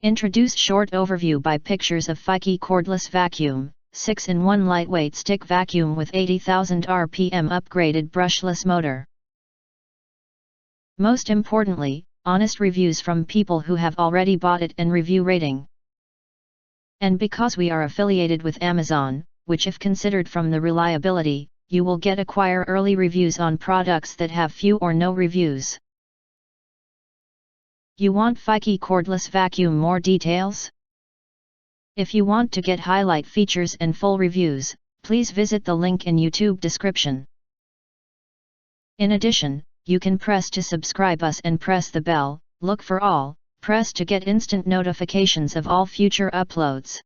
Introduce short overview by pictures of Fykee Cordless Vacuum, 6-in-1 lightweight stick vacuum with 80,000 RPM upgraded brushless motor. Most importantly, honest reviews from people who have already bought it and review rating. And because we are affiliated with Amazon, which if considered from the reliability, you will get acquire early reviews on products that have few or no reviews. You want Fykee Cordless Vacuum more details? If you want to get highlight features and full reviews, please visit the link in YouTube description. In addition, you can press to subscribe us and press the bell, look for all, press to get instant notifications of all future uploads.